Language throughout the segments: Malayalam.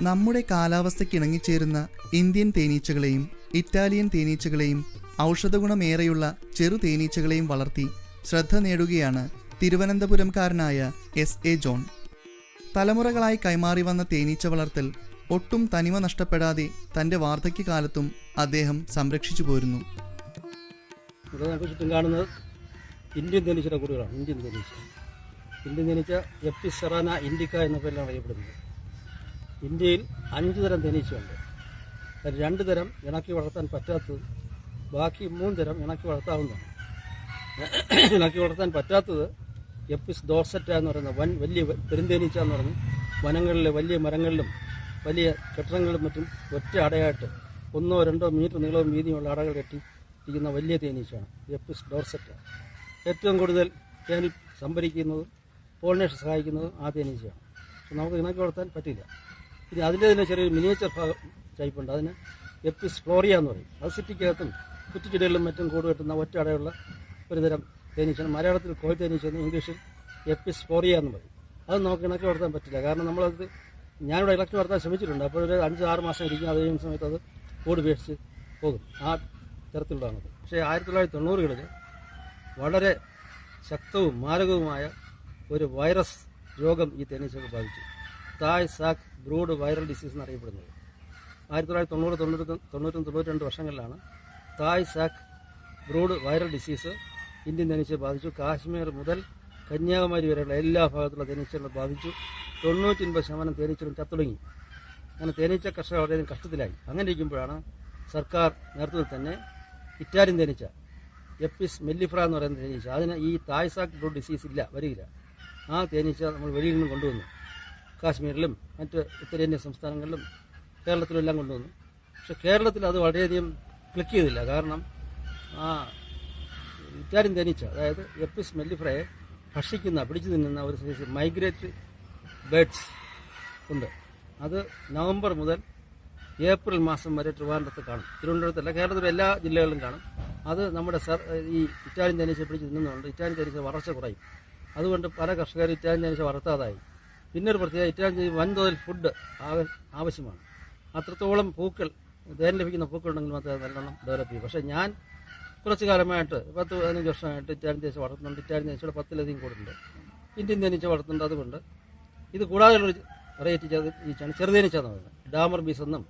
നമ്മുടെ കാലാവസ്ഥയ്ക്ക് ഇണങ്ങിച്ചേരുന്ന ഇന്ത്യൻ തേനീച്ചകളെയും ഇറ്റാലിയൻ തേനീച്ചകളെയും ഔഷധഗുണമേറെയുള്ള ചെറു തേനീച്ചകളെയും വളർത്തി ശ്രദ്ധ നേടുകയാണ് തിരുവനന്തപുരംകാരനായ എസ്.എ. ജോൺ. തലമുറകളായി കൈമാറി വന്ന തേനീച്ച വളർത്തൽ ഒട്ടും തനിമ നഷ്ടപ്പെടാതെ തൻ്റെ വാർദ്ധക്യകാലത്തും അദ്ദേഹം സംരക്ഷിച്ചു പോരുന്നു. ചുറ്റും കാണുന്നത് ഇന്ത്യൻ തേനീച്ചയുടെ കൂടുകളാണ്. ഇന്ത്യൻ തേനീച്ച എപ്പിസ് സെറാന ഇൻഡിക്ക എന്ന പേരിലാണ് അറിയപ്പെടുന്നത്. ഇന്ത്യയിൽ 5 തരം തേനീച്ചയുണ്ട്. അതിൽ 2 തരം ഇണക്കി വളർത്താൻ പറ്റാത്തത്, ബാക്കി 3 തരം ഇണക്കി വളർത്താവുന്നതാണ്. ഇണക്കി വളർത്താൻ പറ്റാത്തത് എപ്പിസ് ഡോർസെറ്റ എന്ന് പറയുന്ന വലിയ പെരുന്തേനീച്ച എന്ന് പറഞ്ഞ് വനങ്ങളിലെ വലിയ മരങ്ങളിലും വലിയ കെട്ടിടങ്ങളിലും മറ്റും ഒറ്റ അടയായിട്ട് 1-2 മീറ്റർ നീളവും വീതിയുമുള്ള അടകൾ കെട്ടിയിരിക്കുന്ന വലിയ തേനീച്ചയാണ് എപ്പിസ് ഡോർസെറ്റ. ഏറ്റവും കൂടുതൽ തേനിൽ സംഭരിക്കുന്നതും പോളിനേഷൻ സഹായിക്കുന്നതും ആ തേനീച്ചയാണ്. പക്ഷെ നമുക്ക് ഇണക്കി വളർത്താൻ പറ്റില്ല. ഇനി അതിൻ്റെ തന്നെ ചെറിയൊരു മിനിയേച്ചർ ടൈപ്പുണ്ട്. അതിന് എപ്പിസ് ഫ്ലോറിയ എന്ന് പറയും. അത് സിറ്റിക്കകത്തും കുറ്റിച്ചെടികളിലും മറ്റും കൂട് കെട്ടുന്ന ഒറ്റ അടയുള്ള ഒരു തരം തേനീച്ചയാണ്. മലയാളത്തിൽ കോഴി തേനീച്ചയെന്ന്, ഇംഗ്ലീഷിൽ എപ്പിസ് ഫ്ലോറിയ എന്ന് പറയും. അത് നമുക്ക് ഇണക്കി വളർത്താൻ പറ്റില്ല. കാരണം നമ്മളത് ഞാനിവിടെ ഇണക്കി വളർത്താൻ ശ്രമിച്ചിട്ടുണ്ട്. അപ്പോൾ ഒരു 5-6 മാസം ഇരിക്കും. അത് കഴിയുന്ന സമയത്ത് അത് കൂട് ഉപേക്ഷിച്ച് പോകും. ആ തരത്തിലുള്ളതാണത്. പക്ഷേ 1990-കളിൽ വളരെ ശക്തവും മാരകവുമായ ഒരു വൈറസ് രോഗം ഈ തേനീച്ചകൾ ബാധിച്ചു. Thai sac brood viral disease എന്നറിയപ്പെടുന്നത്. 1990, 92 വർഷങ്ങളിലാണ് Thai sac brood viral disease Indian തേനീച്ചയെ ബാധിച്ചു. കാശ്മീർ മുതൽ കന്യാകുമാരി വരെയുള്ള എല്ലാ ഭാഗത്തുള്ള തേനീച്ചകളെ ബാധിച്ചു. 99% തേനീച്ചകളും ചത്തുടങ്ങി. അങ്ങനെ തേനീച്ച കർഷകർ വളരെയധികം കഷ്ടത്തിലായി. അങ്ങനെ ഇരിക്കുമ്പോഴാണ് സർക്കാർ നേതൃത്വത്തിൽ തന്നെ ഇറ്റാലിയൻ തേനീച്ച എപ്പിസ് മെല്ലിഫ്ര എന്ന് പറയുന്ന തേനീച്ച, അതിന് ഈ തായ് സാക്ക് ബ്രൂഡ് ഡിസീസ് വരികയില്ല. ആ തേനീച്ച നമ്മൾ വെളിയിൽ നിന്നും കൊണ്ടുവന്നു. കാശ്മീരിലും മറ്റ് ഉത്തരേന്ത്യൻ സംസ്ഥാനങ്ങളിലും കേരളത്തിലും എല്ലാം കൊണ്ടുവന്നു. പക്ഷെ കേരളത്തിൽ അത് വളരെയധികം ക്ലിക്ക് ചെയ്തില്ല. കാരണം ആ ഇറ്റാലിയൻ തേനീച്ച, അതായത് എപ്പിസ് മെല്ലിഫ്രയെ പിടിച്ചു തിന്നുന്ന ഒരു സൈസ് മൈഗ്രേറ്ററി ബേഡ്സ് ഉണ്ട്. അത് നവംബർ മുതൽ ഏപ്രിൽ മാസം വരെ ട്രിവാൻഡ്രത്ത് കാണും. തിരുവനന്തപുരത്തല്ല, കേരളത്തിലെ എല്ലാ ജില്ലകളിലും കാണും. അത് നമ്മുടെ ഈ ഇറ്റാലിയൻ തേനീച്ച പിടിച്ച് തിന്നുന്നുണ്ട്. ഇറ്റാലിയൻ തേനീച്ച വളർച്ച കുറയും. അതുകൊണ്ട് പല കർഷകരും ഇറ്റാലിയൻ തേനീച്ച വളർത്താതായി. പിന്നെ ഒരു പ്രത്യേക, ഇറ്റാലിയൻ തേനീച്ച വൻതോതിൽ ഫുഡ് ആവശ്യമാണ്. അത്രത്തോളം പൂക്കൾ, തേൻ ലഭിക്കുന്ന പൂക്കൾ ഉണ്ടെങ്കിൽ മാത്രമേ നല്ലോണം ഡെവലപ്പ് ചെയ്യും. പക്ഷേ ഞാൻ കുറച്ച് കാലമായിട്ട് 10-15 വർഷമായിട്ട് ഇറ്റാലിയൻ തേനീച്ച വളർത്തുന്നുണ്ട്. ഇറ്റാലിയൻ തേനീച്ചയുടെ 10-ലധികം കൂടുണ്ട്. ഇന്ത്യൻ തേനീച്ച വളർത്തുന്നുണ്ട്. അതുകൊണ്ട് ഇത് കൂടാതെയുള്ളൊരു വെറൈറ്റി തേനീച്ചയാണ് ചെറുതേനീച്ച എന്ന് പറയുന്നത്. ഡാമർ ബീസ് എന്നും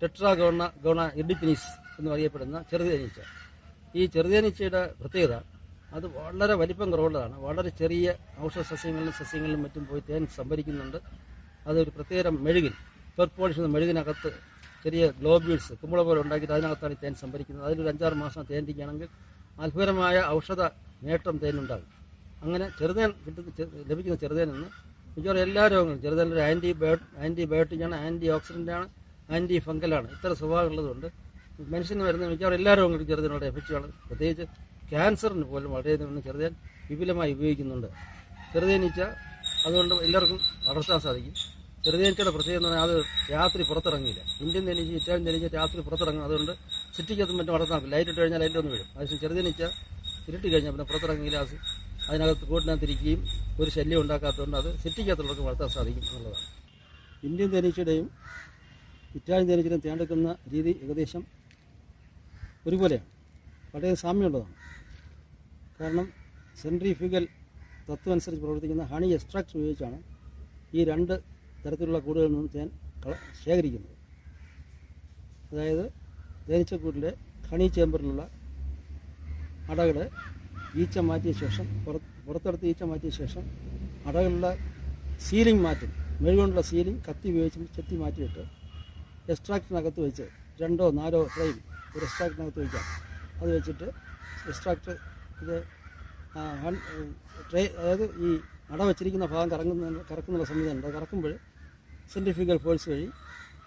ടെട്രാഗോണ ഇർഡിപ്പിനിസ് എന്നും അറിയപ്പെടുന്ന ചെറുതേനീച്ച. ഈ ചെറുതേനീച്ചയുടെ പ്രത്യേകത, അത് വളരെ വലിപ്പം കുറവുള്ളതാണ്. വളരെ ചെറിയ ഔഷധ സസ്യങ്ങളിലും മറ്റും പോയി തേൻ സംഭരിക്കുന്നുണ്ട്. അതൊരു പ്രത്യേകം മെഴുകിൽ, പെർപോളിഷ് എന്ന മെഴുകിനകത്ത് ചെറിയ ഗ്ലോബ്യൂൾസ് കുമ്പള പോലെ ഉണ്ടാക്കിയിട്ട് അതിനകത്താണ് തേൻ സംഭരിക്കുന്നത്. അതിലൊരു 5-6 മാസം തേൻ ഇരിക്കുകയാണെങ്കിൽ അത്ഭുതമായ ഔഷധ നേട്ടം തേനുണ്ടാകും. അങ്ങനെ ചെറുതേൻ ലഭിക്കുന്ന ചെറുതേൻ നിന്ന് മിക്കവാറും എല്ലാ രോഗങ്ങളും, ചെറുതേനൊരു ആൻറ്റിബയോട്ടിക്കാണ്, ആൻറ്റി ഓക്സിഡൻ്റാണ്, ആൻറ്റി ഫംഗലാണ്. ഇത്ര സ്വഭാവമുള്ളതുകൊണ്ട് മനുഷ്യന് വരുന്ന മിക്കവാറും എല്ലാ രോഗങ്ങൾക്കും ചെറുതേനോട് എഫക്റ്റീവാണ്. പ്രത്യേകിച്ച് ക്യാൻസറിന് പോലും വളരെയധികം ചെറുതേൻ വിപുലമായി ഉപയോഗിക്കുന്നുണ്ട്. ചെറുതേനീച്ച അതുകൊണ്ട് എല്ലാവർക്കും വളർത്താൻ സാധിക്കും. ചെറുതേനീച്ചയുടെ പ്രത്യേകത എന്ന് പറഞ്ഞാൽ അത് രാത്രി പുറത്തിറങ്ങില്ല. ഇന്ത്യൻ തേനീച്ച, ഇറ്റാലിയൻ തേനീച്ച രാത്രി പുറത്തിറങ്ങും. അതുകൊണ്ട് സിറ്റിക്കകത്തും മറ്റും വളർത്താൻ പറ്റില്ല. ലൈറ്റ് ഇട്ട് കഴിഞ്ഞാൽ ലൈറ്റ് ഒന്ന് വീഴും. അതേസമയം ചെറുതേനീച്ച ഇരുട്ടി കഴിഞ്ഞാൽ പിന്നെ പുറത്തിറങ്ങിയില്ല. അതിനകത്ത് കൂട്ടിനകത്തിരിക്കുകയും ഒരു ശല്യം ഉണ്ടാക്കാത്തതുകൊണ്ട് അത് സിറ്റിക്കകത്തുള്ളവർക്ക് വളർത്താൻ സാധിക്കും എന്നുള്ളതാണ്. ഇന്ത്യൻ തേനീച്ചയുടെയും ഇറ്റാലിയൻ തേനീച്ചയുടെയും തേനെടുക്കുന്ന രീതി ഏകദേശം ഒരുപോലെയാണ്, വളരെ സാമ്യമുള്ളതാണ്. കാരണം സെൻട്രിഫ്യൂഗൽ തത്വം അനുസരിച്ച് പ്രവർത്തിക്കുന്ന ഹണി എക്സ്ട്രാക്ട് ഉപയോഗിച്ചാണ് ഈ 2 തരത്തിലുള്ള കൂടുകളിൽ നിന്നും തേൻ ശേഖരിക്കുന്നത്. അതായത് തേനീച്ചക്കൂട്ടിലെ ഹണി ചേമ്പറിലുള്ള അടകളെ ഈച്ച മാറ്റിയ ശേഷം, പുറത്തെടുത്ത് ഈച്ച മാറ്റിയ ശേഷം അടകളുടെ സീലിംഗ് മാറ്റും. മെഴുകൊണ്ടുള്ള സീലിംഗ് കത്തി ഉപയോഗിച്ച് ചെത്തി മാറ്റിയിട്ട് എക്സ്ട്രാക്റ്റിനകത്ത് വെച്ച് 2-4 ഫ്രെയിം ഒരു എക്സ്ട്രാക്റ്റിനകത്ത് വയ്ക്കാം. അത് വെച്ചിട്ട് എക്സ്ട്രാക്റ്റ് ഇത് അതായത് ഈ അട വെച്ചിരിക്കുന്ന ഭാഗം കറക്കുന്നുള്ള സംവിധാനം. അത് കറക്കുമ്പോൾ സെൻട്രിഫ്യൂഗൽ ഫോഴ്സ് വഴി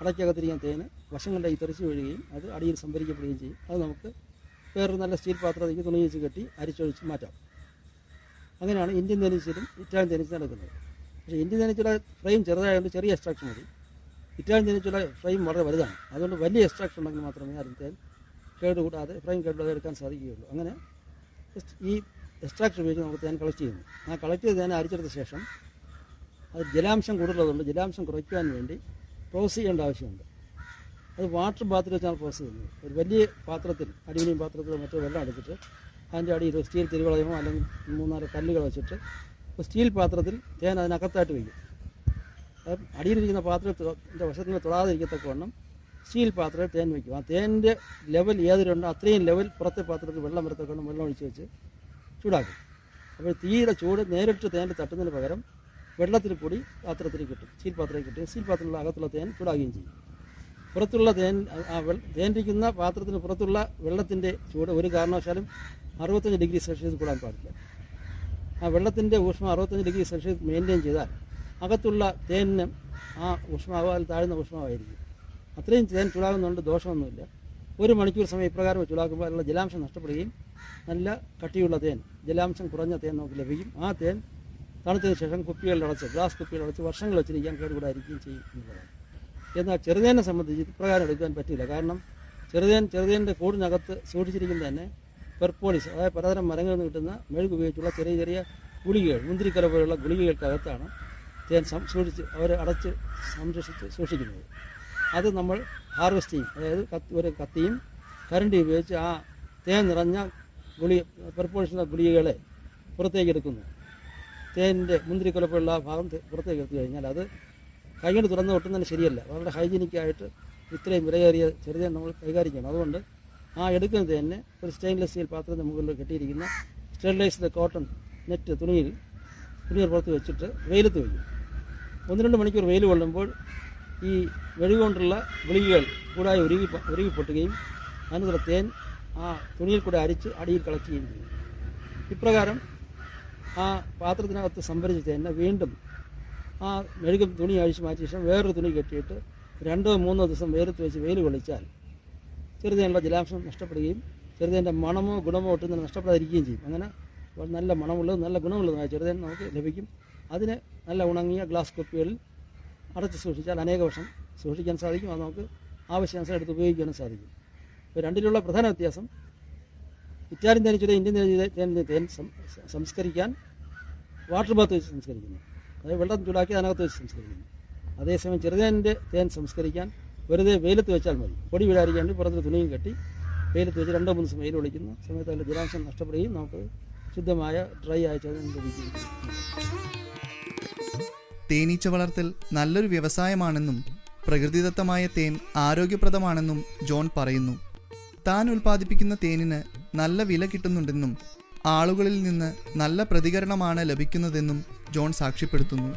അടയ്ക്കകത്തിരിക്കുന്ന തേന് വശങ്ങളുടെ തെറിച്ച് വീഴുകയും അത് അടിയിൽ സംഭരിക്കപ്പെടുകയും ചെയ്യും. അത് നമുക്ക് വേറൊരു നല്ല സ്റ്റീൽ പാത്രത്തിലേക്ക് തുണി വെച്ച് കെട്ടി അരിച്ചൊഴിച്ച് മാറ്റാം. അങ്ങനെയാണ് ഇന്ത്യൻ തേനീച്ചയിലും ഇറ്റാലിയൻ തേനീച്ച നടക്കുന്നത്. പക്ഷേ ഇന്ത്യൻ തേനീച്ചയുടെ ഫ്രെയിം ചെറുതായതുകൊണ്ട് ചെറിയ എക്സ്ട്രാക്ഷൻ മതി. ഇറ്റാലിയൻ തേനീച്ചയുടെ ഫ്രെയിം വളരെ വലുതാണ്. അതുകൊണ്ട് വലിയ എക്സ്ട്രാക്ഷൻ ഉണ്ടെങ്കിൽ മാത്രമേ അതിൽ തേൻ കേടുകൂടാതെ ഫ്രെയിം കേടുകൂടാതെ എടുക്കാൻ സാധിക്കുകയുള്ളൂ. അങ്ങനെ ഈ എക്സ്ട്രാക്ടർ ഉപയോഗിച്ച് നമുക്ക് തേൻ കളക്ട് ചെയ്യുന്നു. ആ കളക്ട് ചെയ്ത് തേൻ അരിച്ചെടുത്ത ശേഷം അത് ജലാംശം കൂടുതലുള്ളതുകൊണ്ട് ജലാംശം കുറയ്ക്കാൻ വേണ്ടി പ്രോസസ് ചെയ്യേണ്ട ആവശ്യമുണ്ട്. അത് വാട്ടർ ബാത്തിൽ വെച്ചാണ് പ്രോസസ് ചെയ്യുന്നത്. ഒരു വലിയ പാത്രത്തിൽ, അലുമിനിയം പാത്രത്തിലോ മറ്റോ വെള്ളം എടുത്തിട്ട് അതിൻ്റെ അടിയിൽ സ്റ്റീൽ തിരുവളയമോ അല്ലെങ്കിൽ 3-4 കല്ലുകൾ വെച്ചിട്ട് ഒരു സ്റ്റീൽ പാത്രത്തിൽ തേൻ അതിനകത്തായിട്ട് വയ്ക്കും. അടിയിലിരിക്കുന്ന പാത്രത്തിൻ്റെ വശത്തിന് തൊടാതിരിക്കത്തക്കവണ്ണം സ്റ്റീൽ പാത്രത്തിൽ തേൻ വയ്ക്കും. ആ തേനിൻ്റെ ലെവൽ ഏതിലുണ്ടോ അത്രയും ലെവൽ പുറത്തെ പാത്രത്തിൽ വെള്ളം വരത്തക്കവണ്ണം വെള്ളം ഒഴിച്ച് വെച്ച് ചൂടാക്കും. അപ്പോൾ തീയുടെ ചൂട് നേരിട്ട് തേനിൽ തട്ടുന്നതിന് പകരം വെള്ളത്തിൽ കൂടി പാത്രത്തിൽ കിട്ടും, സ്റ്റീൽ പാത്രത്തിൽ കിട്ടും. സ്റ്റീൽ പാത്രത്തിലുള്ള അകത്തുള്ള തേൻ ചൂടാകുകയും ചെയ്യും. പുറത്തുള്ള തേനിരിക്കുന്ന പാത്രത്തിന് പുറത്തുള്ള വെള്ളത്തിൻ്റെ ചൂട് ഒരു കാരണവശാലും 65 ഡിഗ്രി സെൽഷ്യസ് കൂടാൻ പാടില്ല. ആ വെള്ളത്തിൻ്റെ ഊഷ്മം 65 ഡിഗ്രി സെൽഷ്യസ് മെയിൻറ്റെയിൻ ചെയ്താൽ അകത്തുള്ള തേനിന് ആ ഊഷ്മാവാൽ താഴ്ന്ന ഊഷ്മാവായിരിക്കും. അത്രയും തേൻ ചൂടാകുന്നതുകൊണ്ട് ദോഷമൊന്നുമില്ല. 1 മണിക്കൂർ സമയം ഇപ്രകാരം ചൂടാക്കുമ്പോൾ അതിലുള്ള ജലാംശം നഷ്ടപ്പെടുകയും നല്ല കട്ടിയുള്ള തേൻ, ജലാംശം കുറഞ്ഞ തേൻ നമുക്ക് ലഭിക്കും. ആ തേൻ തണുത്തതിന് ശേഷം കുപ്പികളിലടച്ച്, ഗ്ലാസ് കുപ്പികളിലടച്ച് വർഷങ്ങൾ വെച്ചിരിക്കാൻ കേടുകൂടായിരിക്കുകയും ചെയ്യും എന്നുള്ളതാണ്. എന്നാൽ ചെറുതേനെ സംബന്ധിച്ച് ഇപ്രകാരം എടുക്കാൻ പറ്റില്ല. കാരണം ചെറുതേൻ്റെ കൂടിനകത്ത് സൂക്ഷിച്ചിരിക്കുന്നത് തന്നെ പെർപോളിസ്, അതായത് പലതരം മരങ്ങളിൽ നിന്ന് കിട്ടുന്ന മെഴുക് ഉപയോഗിച്ചുള്ള ചെറിയ ചെറിയ ഗുളികകൾ, മുന്തിരിക്കല പോലുള്ള ഗുളികകൾക്കകത്താണ് തേൻ സൂക്ഷിച്ച് അവർ അടച്ച് സംരക്ഷിച്ച് സൂക്ഷിക്കുന്നത്. അത് നമ്മൾ ഹാർവെസ്റ്റ് ചെയ്യും. അതായത് ഒരു കത്തിയും കരണ്ടിയും ഉപയോഗിച്ച് ആ തേൻ നിറഞ്ഞ പെർപോളിസുള്ള ഗുളികകളെ പുറത്തേക്ക് എടുക്കുന്നു. തേനിൻ്റെ മുന്തിരിക്കൊലപ്പുള്ള ഭാഗം പുറത്തേക്ക് എടുത്തു കഴിഞ്ഞാൽ അത് കൈകൊണ്ട് തുറന്ന് ഒട്ടും ശരിയല്ല. വളരെ ഹൈജീനിക്കായിട്ട് ഇത്രയും വിലയേറിയ ചെറുതേൻ നമ്മൾ കൈകാര്യം ചെയ്യണം. അതുകൊണ്ട് ആ എടുക്കുന്ന തേനിനെ ഒരു സ്റ്റെയിൻലെസ് സ്റ്റീൽ പാത്രത്തിന് മുകളിൽ കെട്ടിയിരിക്കുന്ന സ്റ്റെറിലൈസ്ഡ് കോട്ടൺ നെറ്റ് തുണിയിൽ പുറത്ത് വെച്ചിട്ട് വെയിലത്ത് വയ്ക്കും. 1-2 മണിക്കൂർ വെയിൽ കൊള്ളുമ്പോൾ ഈ മെഴുക് കൊണ്ടുള്ള ഗുളികകൾ കൂടായി ഉരുകി പൊട്ടുകയും അതിനുള്ള തേൻ ആ തുണിയിൽ കൂടെ അരിച്ച് അടിയിൽ കളക്ട് ചെയ്യുകയും ചെയ്യും. ഇപ്രകാരം ആ പാത്രത്തിനകത്ത് സംഭരിച്ച തേനെ വീണ്ടും ആ മെഴുകും തുണി അഴിച്ച് മാറ്റിയ ശേഷം വേറൊരു തുണി കെട്ടിയിട്ട് 2-3 ദിവസം വെയിലത്ത് വെച്ച് വെയിൽ കൊള്ളിച്ചാൽ ചെറുതേനുള്ള ജലാംശം നഷ്ടപ്പെടുകയും ചെറുതേൻ്റെ മണമോ ഗുണമോ ഒട്ടും നഷ്ടപ്പെടാതിരിക്കുകയും ചെയ്യും. അങ്ങനെ നല്ല മണമുള്ളതും നല്ല ഗുണമുള്ളതുമായ ചെറുതേൻ നമുക്ക് ലഭിക്കും. അതിന് നല്ല ഉണങ്ങിയ ഗ്ലാസ് കുപ്പികളിൽ അടച്ച് സൂക്ഷിച്ചാൽ അനേക വർഷം സൂക്ഷിക്കാൻ സാധിക്കും. അത് നമുക്ക് ആവശ്യാനുസരണം എടുത്ത് ഉപയോഗിക്കാനും സാധിക്കും. ഇപ്പോൾ രണ്ടിലുള്ള പ്രധാന വ്യത്യാസം, ഇറ്റാലിയൻ തേനീച്ചയുടെ ഇന്ത്യൻ തേൻ സംസ്കരിക്കാൻ വാട്ടർ ബാത്ത് വെച്ച് സംസ്കരിക്കുന്നു, അതായത് വെള്ളം ചൂടാക്കി അതിനകത്ത് വെച്ച് സംസ്കരിക്കുന്നു. അതേസമയം ചെറുതേനിൻ്റെ തേൻ സംസ്കരിക്കാൻ വെറുതെ വെയിലത്ത് വെച്ചാൽ മതി. പൊടി വിടാതിരിക്കാൻ വേണ്ടി പുറത്ത് തുണിയും കെട്ടി വെയിലത്ത് വെച്ച് 2-3 ദിവസം വെയിൽ ഒളിക്കുന്ന സമയത്ത് അതിൻ്റെ ജലാംശം നഷ്ടപ്പെടുകയും നമുക്ക് ശുദ്ധമായ ഡ്രൈ ആയ ചെറുതേൻ ലഭിക്കുകയും ചെയ്യും. തേനീച്ച വളർത്തൽ നല്ലൊരു വ്യവസായമാണെന്നും പ്രകൃതിദത്തമായ തേൻ ആരോഗ്യപ്രദമാണെന്നും ജോൺ പറയുന്നു. താൻ ഉൽപ്പാദിപ്പിക്കുന്ന തേനിന് നല്ല വില കിട്ടുന്നുണ്ടെന്നും ആളുകളിൽ നിന്ന് നല്ല പ്രതികരണമാണ് ലഭിക്കുന്നതെന്നും ജോൺ സാക്ഷ്യപ്പെടുത്തുന്നു.